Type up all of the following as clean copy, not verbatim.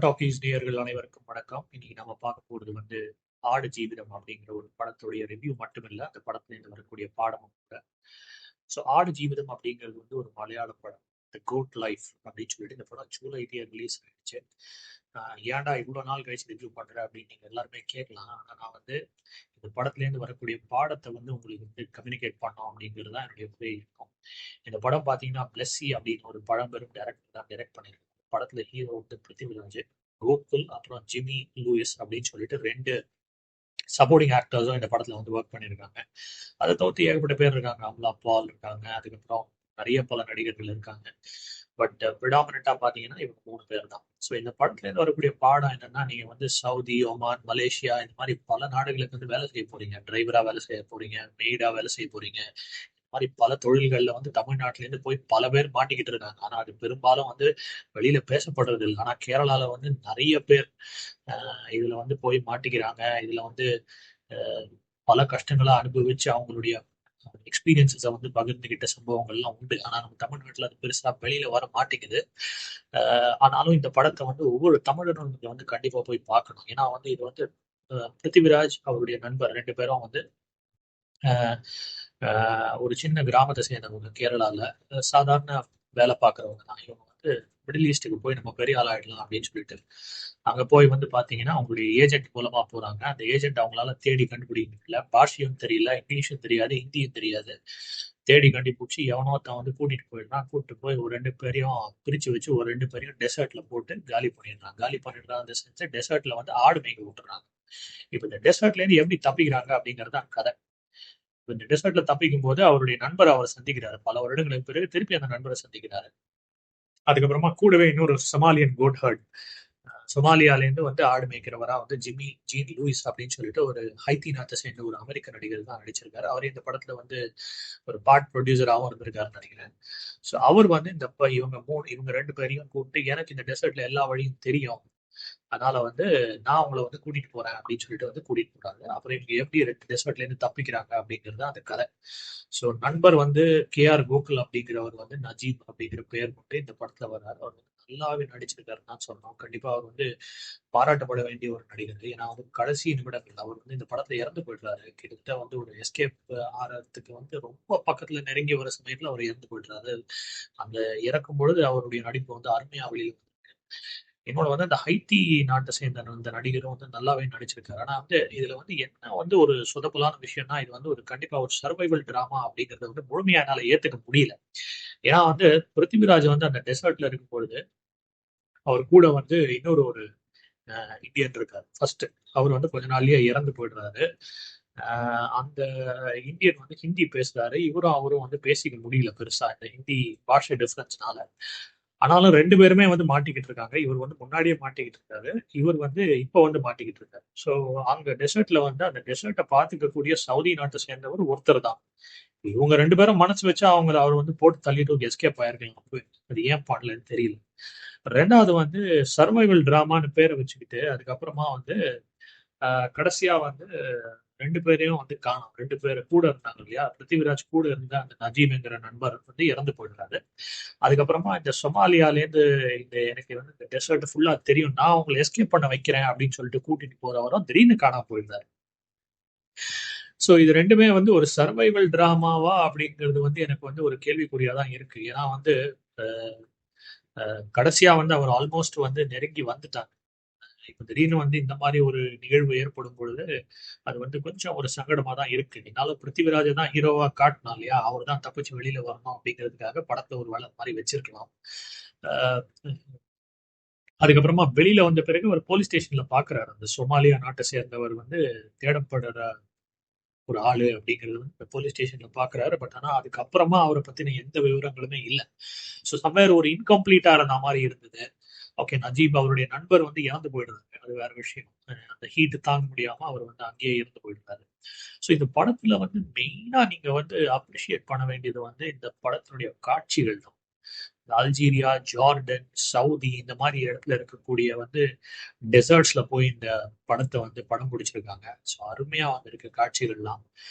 Talkies நேயர்கள் அனைவருக்கும் வணக்கம். இன்னைக்கு நம்ம பார்க்க போறது வந்து ஆடு ஜீவிதம் அப்படிங்கிற ஒரு படத்துடைய ரிவ்யூ மட்டுமில்ல, அந்த படத்துல இருந்து வரக்கூடிய பாடமும் கூட. ஸோ ஆடு ஜீவிதம் அப்படிங்கிறது வந்து ஒரு மலையாள படம். த கோட் லைஃப் அப்படின்னு சொல்லிட்டு இந்த படம் ஜூலைலயே ரிலீஸ் ஆயிடுச்சு. ஏன்டா இவ்வளோ நாள் கழிச்சு ரிவ்யூ பண்ற அப்படின்னு நீங்க எல்லாருமே கேட்கலாம். ஆனா நான் வந்து இந்த படத்துல இருந்து வரக்கூடிய பாடத்தை வந்து உங்களுக்கு வந்து கம்யூனிகேட் பண்ணோம் அப்படிங்கிறது தான் என்னுடைய ஒரே இருக்கும். இந்த படம் பார்த்தீங்கன்னா பிளஸ்ஸி அப்படின்னு ஒரு பழம்பெரும் டைரக்டர் தான் டைரக்ட் பண்ணியிருக்காங்க. படத்துல ஹீரோ வந்து பிருத்திவிராஜ், கோகுல், அப்புறம் ஜிம்மி லூயிஸ் அப்படின்னு சொல்லிட்டு ரெண்டு சப்போர்ட்டிங் ஆக்டர்ஸும் இந்த படத்துல வந்து ஒர்க் பண்ணியிருக்காங்க. அதை தவிர்த்து ஏகப்பட்ட பேர் இருக்காங்க. அமலா பால் இருக்காங்க, அதுக்கப்புறம் நிறைய பல நடிகர்கள் இருக்காங்க. பட் ப்ரிடாமினண்டா பாத்தீங்கன்னா இவங்க 3 பேர் தான். ஸோ இந்த படத்துல இருந்து வரக்கூடிய பாடம் என்னன்னா, நீங்க வந்து சவுதி, ஒமான், மலேசியா இந்த மாதிரி பல நாடுகளுக்கு வந்து வேலை செய்ய போறீங்க. டிரைவரா வேலை செய்ய போறீங்க, மெய்டா வேலை செய்ய போறீங்க. மாதிரி பல தொழில்கள்ல வந்து தமிழ்நாட்டுல இருந்து போய் பல பேர் மாட்டிக்கிட்டு இருக்காங்க. ஆனா அது பெரும்பாலும் வந்து வெளியில பேசப்படுறது இல்லை. ஆனா கேரளால வந்து நிறைய பேர் இதுல வந்து போய் மாட்டிக்கிறாங்க. இதுல வந்து அஹ், பல கஷ்டங்களை அனுபவிச்சு அவங்களுடைய எக்ஸ்பீரியன்ஸை வந்து பகிர்ந்துகிட்ட சம்பவங்கள்லாம் உண்டு. ஆனா நம்ம தமிழ்நாட்டுல அது பெருசா வெளியில வர மாட்டேங்குது. ஆனாலும் இந்த படத்தை வந்து ஒவ்வொரு தமிழரும் வந்து கண்டிப்பா போய் பார்க்கணும். ஏன்னா வந்து இது வந்து பிருத்திவிராஜ் அவருடைய நண்பர் 2 பேரும் வந்து ஒரு சின்ன கிராமத்தை சேர்ந்தவங்க கேரளால. சாதாரண வேலை பார்க்குறவங்க தான். இவங்க வந்து மிடில் ஈஸ்ட்டுக்கு போய் நம்ம பெரிய ஆளாயிடலாம் அப்படின்னு சொல்லிட்டு அங்க போய் வந்து பாத்தீங்கன்னா அவங்களுடைய ஏஜென்ட் மூலமா போறாங்க. அந்த ஏஜென்ட் அவங்களால தேடி கண்டுபிடிக்க முடியல. பாஷையும் தெரியல, இங்கிலீஷும் தெரியாது, ஹிந்தியும் தெரியாது. தேடி கண்டுபிடிச்சி எவனோ ஒருத்தன் வந்து கூட்டிட்டு போயிடுறான். கூட்டிட்டு போய் ஒரு 2 பேரையும் பிரிச்சு வச்சு ஒரு 2 பேரையும் டெசர்ட்ல போட்டு காலி பண்ணிடுறான். காலி பண்ணிடுறாங்க செஞ்சு டெசர்ட்ல வந்து ஆடு மேய்க்க விட்டுறாங்க. இப்ப இந்த டெசர்ட்ல இருந்து எப்படி தப்பிக்கிறாங்க அப்படிங்கறது தான் கதை. இந்த டெசர்ட்ல தப்பிக்கும் போது அவருடைய நண்பர் அவரை சந்திக்கிறாரு. பல வருடங்களுக்கு பிறகு திருப்பி அந்த நண்பரை சந்திக்கிறாரு. அதுக்கப்புறமா கூடவே இன்னொரு சொமாலியன் கோட் ஹர்ட், சொமாலியால இருந்து வந்து ஆடு மேய்க்கிறவரா வந்து ஜிம்மி ஜீன் லூயிஸ் அப்படின்னு சொல்லிட்டு ஒரு ஹைத்தி நாட்டை சேர்ந்த ஒரு அமெரிக்க நடிகர் தான் நடிச்சிருக்காரு. அவர் இந்த படத்துல வந்து ஒரு பார்ட் ப்ரொடியூசராகவும் இருந்திருக்காருன்னு நினைக்கிறேன். ஸோ அவர் வந்து இவங்க 2 பேரையும் கூப்பிட்டு, எனக்கு இந்த டெசர்ட்ல எல்லா வழியும் தெரியும், அதனால வந்து நான் உங்களை வந்து கூட்டிட்டு போறேன் அப்படின்னு சொல்லிட்டு வந்து கூட்டிட்டு போறாங்க. அப்புறம் இவங்க எப்படி 2 டெசர்ட்ல இருந்து தப்பிக்கிறாங்க அப்படிங்கிறது அந்த கதை. ஸோ நண்பர் வந்து KR கோகுல் அப்படிங்கிறவர் வந்து நஜீப் அப்படிங்கிற பெயர் கொண்டு இந்த படத்துல வர்றாரு. அவர் வந்து நல்லாவே நடிச்சிருக்காருன்னு தான் சொல்லணும். கண்டிப்பா அவர் வந்து பாராட்டப்பட வேண்டிய ஒரு நடிகர். ஏன்னா வந்து கடைசி நிமிடங்கள் அவர் வந்து இந்த படத்துல இறந்து போயிடுறாரு. கிட்டத்தட்ட வந்து ஒரு எஸ்கேப் ஆறதுக்கு வந்து ரொம்ப பக்கத்துல நெருங்கி வர சமயத்துல அவர் இறந்து போயிடுறாரு. அந்த இறக்கும் பொழுது அவருடைய நடிப்பு வந்து அருமையா வெளியே. இன்னொன்னு வந்து அந்த ஹைத்தி நாட்டை சேர்ந்த அந்த நடிகரும் வந்து நல்லாவே நடிச்சிருக்காரு. ஆனா வந்து இதுல வந்து என்ன வந்து ஒரு சொதப்பலான விஷயம்னா, இது வந்து ஒரு கண்டிப்பா ஒரு சர்வைவல் டிராமா அப்படிங்கறத வந்து முழுமையா என்னால ஏத்துக்க முடியல. ஏன்னா வந்து பிருத்திவிராஜ் வந்து அந்த டெசர்ட்ல இருக்கும் பொழுது அவர் கூட வந்து இன்னொரு ஒரு இந்தியன் இருக்காரு. ஃபர்ஸ்ட் அவர் வந்து கொஞ்ச நாள்லயே இறந்து போயிடுறாரு. அந்த இந்தியன் வந்து ஹிந்தி பேசுறாரு. இவரும் அவரும் வந்து பேசிக்க முடியல பெருசா இந்த ஹிந்தி பாஷை டிஃபரன்ஸ்னால. ஆனாலும் 2 பேருமே வந்து மாட்டிக்கிட்டு இருக்காங்க. இவர் வந்து முன்னாடியே மாட்டிக்கிட்டு இருக்காரு. இவர் வந்து இப்போ வந்து மாட்டிக்கிட்டு இருக்காரு. ஸோ அங்க டெசர்ட்ல வந்து அந்த டெசர்ட்டை பார்த்துக்கக்கூடிய சவுதி நாட்டை சேர்ந்தவர் ஒருத்தர் தான். இவங்க 2 பேரும் மனசு வச்சு அவர் வந்து போட்டு தள்ளிட்டு எஸ்கேப் ஆயிருக்கலாம். அது ஏன் பண்ணலன்னு தெரியல. 2வது வந்து சர்வைவல் டிராமான்னு பேரை வச்சுக்கிட்டு அதுக்கப்புறமா வந்து கடைசியா வந்து 2 பேரையும் வந்து காணோம். 2 பேர் கூட இருந்தாங்க இல்லையா, பிருத்திவிராஜ் கூட இருந்த அந்த நஜீம்ங்கிற நண்பர் வந்து இறந்து போயிடுறாரு. அதுக்கப்புறமா இந்த சொமாலியாலேருந்து எனக்கு வந்து இந்த டெசர்ட் ஃபுல்லா தெரியும், நான் உங்களை எஸ்கேப் பண்ண வைக்கிறேன் அப்படின்னு சொல்லிட்டு கூட்டிட்டு போறவரும் திடீர்னு காணாம போயிருந்தாரு. ஸோ இது 2மே வந்து ஒரு சர்வைவல் டிராமாவா அப்படிங்கிறது வந்து எனக்கு வந்து ஒரு கேள்விக்குறியா தான் இருக்கு. ஏன்னா வந்து கடைசியா வந்து அவர் ஆல்மோஸ்ட் வந்து நெருங்கி வந்துட்டாங்க. இப்ப திடீர்னு வந்து இந்த மாதிரி ஒரு நிகழ்வு ஏற்படும் பொழுது அது வந்து கொஞ்சம் ஒரு சங்கடமா தான் இருக்கு. என்னால பிருத்திவிராஜ தான் ஹீரோவா காட்டினா இல்லையா, அவர் தான் தப்பிச்சு வெளியில வரணும் அப்படிங்கிறதுக்காக படத்தை ஒரு வேலை மாதிரி வச்சிருக்கலாம். ஆஹ் அதுக்கப்புறமா வெளியில வந்த பிறகு ஒரு போலீஸ் ஸ்டேஷன்ல பாக்குறாரு, அந்த சொமாலியா நாட்டை சேர்ந்தவர் வந்து தேடப்படுற ஒரு ஆளு அப்படிங்கிறது வந்து இந்த போலீஸ் ஸ்டேஷன்ல பாக்குறாரு. பட் ஆனா அதுக்கப்புறமா அவரை பத்தின எந்த விவரங்களுமே இல்லை. ஸோ சம்வேர் ஒரு இன்கம்ப்ளீட்டா இருந்த மாதிரி இருந்தது. ஓகே, நஜீப் அவருடைய நண்பர் வந்து இறந்து போயிடுறாரு, அது வேற விஷயம். அந்த ஹீட் தாங்க முடியாம அவர் வந்து அங்கேயே இறந்து போயிடுறாரு. ஸோ இந்த படத்துல வந்து மெயினா நீங்க வந்து அப்ரிஷியேட் பண்ண வேண்டியது வந்து இந்த படத்தினுடைய காட்சிகள் தான். அல்ஜீரியா, ஜார்டன், சவுதி இந்த மாதிரி இடத்துல இருக்கக்கூடிய வந்து டெசர்ட்ஸ்ல போய் இந்த படத்தை வந்து படம் பிடிச்சிருக்காங்க. ஸோ அருமையா வந்து இருக்க காட்சிகள்லாம்.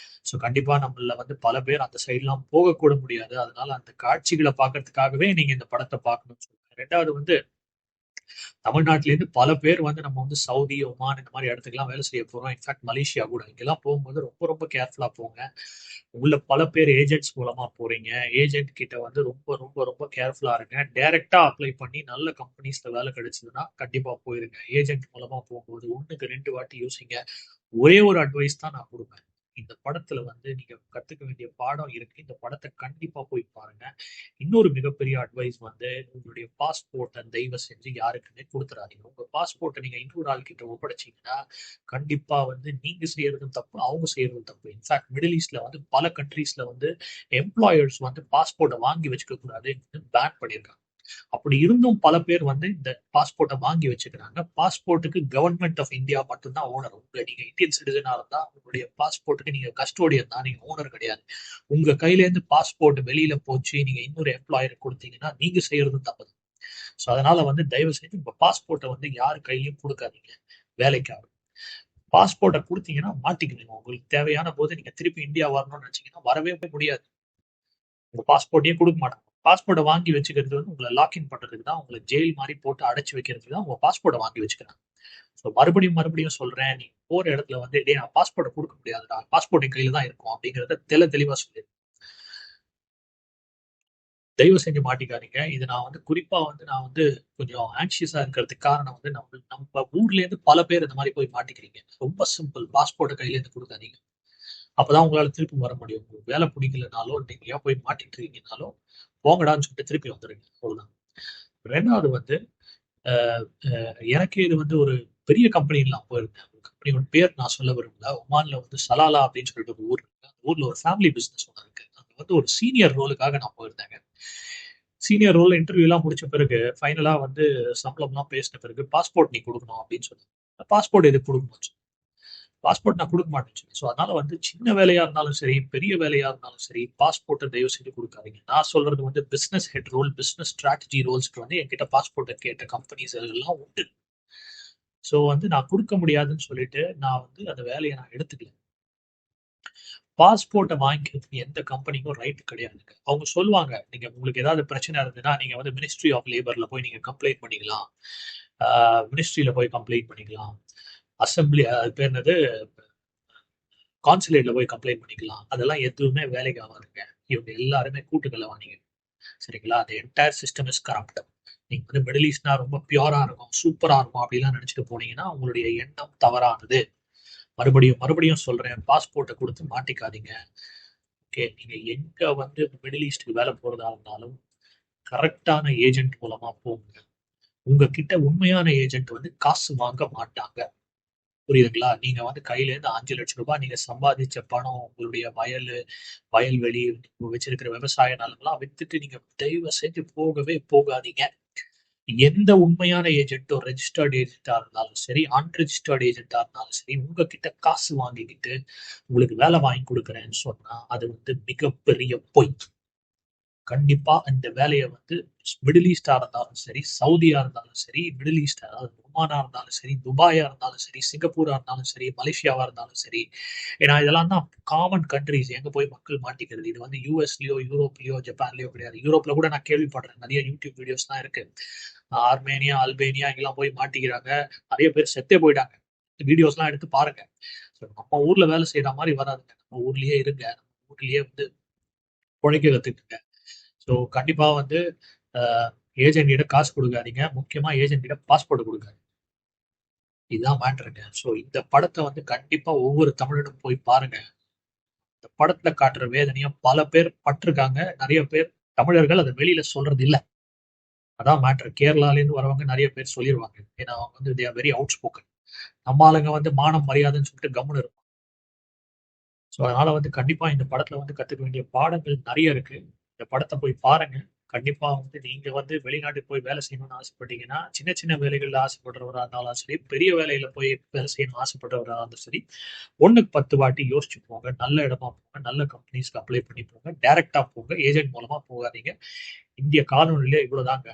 ஸோ கண்டிப்பா நம்மள வந்து பல பேர் அந்த சைட்லாம் போகக்கூட முடியாது. அதனால அந்த காட்சிகளை பார்க்கறதுக்காகவே நீங்க இந்த படத்தை பார்க்கணும்னு சொல்லுவேன். 2வது வந்து தமிழ்நாட்டிலேருந்து பல பேர் வந்து நம்ம வந்து சவுதி, ஒமான் இந்த மாதிரி இடத்துக்குலாம் வேலை செய்ய போறோம். இன்ஃபேக்ட் மலேசியா கூட. இங்கெல்லாம் போகும்போது ரொம்ப ரொம்ப கேர்ஃபுல்லா போங்க. உள்ள பல பேர் ஏஜென்ட்ஸ் மூலமா போறீங்க. ஏஜென்ட் கிட்ட வந்து ரொம்ப ரொம்ப ரொம்ப கேர்ஃபுல்லா இருங்க. டைரக்டா அப்ளை பண்ணி நல்ல கம்பெனிஸ்ல வேலை கிடைச்சதுன்னா கண்டிப்பா போயிருங்க. ஏஜென்ட் மூலமா போகும்போது 1க்கு 2 வாட்டி யோசிங்க. ஒரே ஒரு அட்வைஸ் தான் நான் குடுப்பேன். இந்த படத்துல வந்து நீங்க கத்துக்க வேண்டிய பாடம் இருக்கு. இந்த படத்த கண்டிப்பா போய் பாருங்க. இன்னொரு மிகப்பெரிய அட்வைஸ் வந்து உங்களுடைய பாஸ்போர்ட்ட தயவு செஞ்சு யாருக்குமே குடுத்துறாதீங்க. உங்க பாஸ்போர்ட்ட நீங்க இன்னொரு ஆள் கிட்ட ஒப்படைச்சீங்கன்னா, கண்டிப்பா வந்து நீங்க செய்யறதும் தப்பு, அவங்க செய்யறதும் தப்பு. இன்ஃபாக்ட் மிடில் ஈஸ்ட்ல வந்து பல கண்ட்ரீஸ்ல வந்து எம்ப்ளாயர்ஸ் வந்து பாஸ்போர்ட்ட வாங்கி வச்சுக்க கூடாதுன்னு பேன் பண்ணியிருக்காங்க. அப்படி இருந்தும் பல பேர் வந்து இந்த பாஸ்போர்ட்டை வாங்கி வச்சுக்கிறாங்க. பாஸ்போர்ட்டுக்கு கவர்மெண்ட் ஆஃப் இந்தியா மட்டும்தான் ஓனர். நீங்க இந்தியன் சிட்டிசனா இருந்தா உங்களுடைய பாஸ்போர்ட்டுக்கு நீங்க கஸ்டோடியன் தான், நீங்க ஓனர் கிடையாது. உங்க கையில இருந்து பாஸ்போர்ட் வெளியில போச்சு, நீங்க இன்னொரு எம்ப்ளாயருக்கு கொடுத்தீங்கன்னா நீங்க செய்யறது தப்பு. ஸோ அதனால வந்து தயவு செஞ்சு உங்க பாஸ்போர்ட்டை வந்து யாரு கையிலயும் கொடுக்காதீங்க வேலைக்காக. பாஸ்போர்ட்டை கொடுத்தீங்கன்னா மாட்டிக்குவீங்க. உங்களுக்கு தேவையான போது நீங்க திருப்பி இந்தியா வரணும்னு நினைச்சீங்கன்னா வரவே முடியாது. உங்க பாஸ்போர்ட்டையும் கொடுக்க மாட்டாங்க. பாஸ்போர்ட்டை வாங்கி வச்சுக்கிறது வந்து உங்களை லாக்இன் பண்றதுக்கு தான், உங்களை ஜெயில் மாதிரி போட்டு அடைச்சு வைக்கிறதுக்கு தான் உங்க பாஸ்போர்ட்டை வாங்கி வச்சுக்கிறாங்க. ஸோ மறுபடியும் மறுபடியும் சொல்றேன், நீங்க போற இடத்துல வந்து டே நான் பாஸ்போர்ட்டை கொடுக்க முடியாதுடா, பாஸ்போர்ட் என் கையில தான் இருக்கும் அப்படிங்கிறத தெளிவா சொல்லி தயவு செஞ்சு மாட்டிக்காதீங்க. இது நான் வந்து குறிப்பா வந்து நான் வந்து கொஞ்சம் ஆங்ஷியஸா இருக்கிறதுக்கு காரணம் வந்து நம்ம ஊர்ல இருந்து பல பேர் இந்த மாதிரி போய் மாட்டிக்கிறீங்க. ரொம்ப சிம்பிள். பாஸ்போர்ட்டை கையில இருந்து கொடுக்காதீங்க. அப்பதான் உங்களால திருப்பி வர முடியும். உங்களுக்கு வேலை பிடிக்கலனாலோ நீங்க ஏன் போய் மாட்டிட்டு இருக்கீங்கனாலோ போங்கடான்னு சொல்லிட்டு திருப்பி வந்துருங்க. அவ்வளவுதான். 2வது வந்து எனக்கு இது வந்து ஒரு பெரிய கம்பெனில நான் போயிருந்தேன். ஒரு கம்பெனியோட பேர் நான் சொல்ல விரும்பல. ஒமான்ல வந்து சலாலா அப்படின்னு சொல்லிட்டு ஒரு ஊர் இருக்கு. அந்த ஊர்ல ஒரு ஃபேமிலி பிசினஸ் ஒன்று இருக்கு. அங்க வந்து ஒரு சீனியர் ரோலுக்காக நான் போயிருந்தேங்க. சீனியர் ரோல் இன்டர்வியூ எல்லாம் முடிச்ச பிறகு ஃபைனலா வந்து சம்பளம்லாம் பேசின பிறகு பாஸ்போர்ட் நீ கொடுக்கணும் அப்படின்னு சொன்னாங்க. பாஸ்போர்ட் எதுக்கு கொடுக்கணும்? பாஸ்போர்ட் நான் கொடுக்க மாட்டேன். ஸோ அதனால வந்து சின்ன வேலையா இருந்தாலும் சரி, பெரிய வேலையா இருந்தாலும் சரி, பாஸ்போர்ட்டை தயவு செஞ்சு கொடுக்காதீங்க. நான் சொல்றது வந்து business head role, business strategy ரோல்ஸ்க்கு வந்து என்கிட்ட பாஸ்போர்ட்டை கேட்ட கம்பெனிஸ் எல்லாம் உண்டு. ஸோ வந்து நான் கொடுக்க முடியாதுன்னு சொல்லிட்டு நான் வந்து அந்த வேலையை நான் எடுத்துக்கல. பாஸ்போர்ட்டை வாங்கிக்கிறதுக்கு எந்த கம்பெனிக்கும் ரைட் கிடையாதுங்க. அவங்க சொல்லுவாங்க, நீங்க உங்களுக்கு ஏதாவது பிரச்சனை இருந்ததுன்னா நீங்க வந்து மினிஸ்ட்ரி ஆஃப் லேபர்ல போய் நீங்க கம்ப்ளைண்ட் பண்ணிக்கலாம். மினிஸ்ட்ரியில போய் கம்ப்ளைண்ட் பண்ணிக்கலாம். அசம்பிளி அது பேர் என்னது, கான்சுலேட்ல போய் கம்ப்ளைண்ட் பண்ணிக்கலாம். அதெல்லாம் எதுவுமே வேலைக்கு ஆகாதுங்க. இவங்க எல்லாருமே கூட்டுக்கலவாணிங்க. சரிங்களா? அந்த என்டையர் சிஸ்டம் இஸ் கரப்ட். நீங்க வந்து மிடில் ஈஸ்ட்னா ரொம்ப பியூரா இருக்கும், சூப்பரா இருக்கும் அப்படிலாம் நினைச்சிட்டு போனீங்கன்னா உங்களுடைய எண்ணம் தவறானது. மறுபடியும் மறுபடியும் சொல்றேன், பாஸ்போர்ட்டை கொடுத்து மாட்டிக்காதீங்க. ஓகே, நீங்க எங்க வந்து மிடில் ஈஸ்டுக்கு வேலை போறதா இருந்தாலும் கரெக்டான ஏஜென்ட் மூலமா போங்க. உங்ககிட்ட உண்மையான ஏஜென்ட் வந்து காசு வாங்க மாட்டாங்க. புரியுதுங்களா? நீங்க வந்து கையில இருந்து 5 லட்சம் ரூபாய் நீங்க சம்பாதிச்ச பணம், உங்களுடைய வயல்வெளி, வச்சிருக்கிற விவசாய நிலம்லாம் வித்துட்டு நீங்க தயவு செஞ்சு போகவே போகாதீங்க. எந்த உண்மையான ஏஜென்ட்டோ, ரெஜிஸ்டர்ட் ஏஜென்ட்டா இருந்தாலும் சரி, அன்ரெஜிஸ்டர்ட் ஏஜென்ட்டா இருந்தாலும் சரி, உங்ககிட்ட காசு வாங்கிக்கிட்டு உங்களுக்கு வேலை வாங்கி கொடுக்குறேன்னு சொன்னா அது வந்து மிகப்பெரிய பொய். கண்டிப்பா இந்த வேலையை வந்து மிடில் ஈஸ்டா இருந்தாலும் சரி, சவுதியா இருந்தாலும் சரி, மிடில் ஈஸ்ட் அதாவது ஒமானா இருந்தாலும் சரி, துபாயா இருந்தாலும் சரி, சிங்கப்பூரா இருந்தாலும் சரி, மலேசியாவா இருந்தாலும் சரி. ஏன்னா இதெல்லாம் தான் காமன் கண்ட்ரிஸ் எங்க போய் மக்கள் மாட்டிக்கிறது. இது வந்து யூஎஸ்லயோ, யூரோப்லயோ, ஜப்பான்லயோ கிடையாது. யூரோப்ல கூட நான் கேள்விப்படுறேன். நிறைய யூடியூப் வீடியோஸ் தான் இருக்கு. ஆர்மேனியா, அல்பேனியா இங்கெல்லாம் போய் மாட்டிக்கிறாங்க. நிறைய பேர் செத்தே போயிட்டாங்க. வீடியோஸ் எல்லாம் எடுத்து பாருங்க. நம்ம ஊர்ல வேலை செய்யற மாதிரி வராதுங்க. நம்ம ஊர்லயே இருங்க. நம்ம ஊர்லயே வந்து உழைக்க கத்துக்குங்க. ஸோ கண்டிப்பா வந்து ஏஜென்ட் கிட்ட காசு கொடுக்காதீங்க. முக்கியமா ஏஜென்ட் கிட்ட பாஸ்போர்ட் கொடுக்காதீங்க. இதுதான் மேட்டருங்க. ஸோ இந்த படத்தை வந்து கண்டிப்பா ஒவ்வொரு தமிழனும் போய் பாருங்க. இந்த படத்துல காட்டுற வேதனையை பல பேர் பட்டிருக்காங்க. நிறைய பேர் தமிழர்கள் அதை வெளியில சொல்றது இல்ல. அதான் மேட்டர். கேரளால இருந்து வரவங்க நிறைய பேர் சொல்லிடுவாங்க. ஏன்னா அவங்க வந்து they are very out spoken. நம்ம ஆளுங்க வந்து மானம் மரியாதைன்னு சொல்லிட்டு கம்முன்னு இருக்கும். ஸோ அதனால வந்து கண்டிப்பா இந்த படத்துல வந்து கத்துக்க வேண்டிய பாடங்கள் நிறைய இருக்கு. இந்த படத்தை போய் பாருங்க. கண்டிப்பா வந்து நீங்க வந்து வெளிநாட்டுக்கு போய் வேலை செய்யணும்னு ஆசைப்பட்டீங்கன்னா, சின்ன சின்ன வேலைகள்ல ஆசைப்படுறவரா இருந்தாலும் சரி, பெரிய வேலையில போய் வேலை செய்யணும்னு ஆசைப்படுறவரா இருந்தாலும் சரி, 1க்கு 10 வாட்டி யோசிச்சு போங்க. நல்ல இடமா போங்க. நல்ல கம்பெனிஸ்க்கு அப்ளை பண்ணி போங்க. டைரக்டா போங்க. ஏஜென்ட் மூலமா போகாதீங்க. இந்திய காலநிலையில இவ்வளவுதாங்க.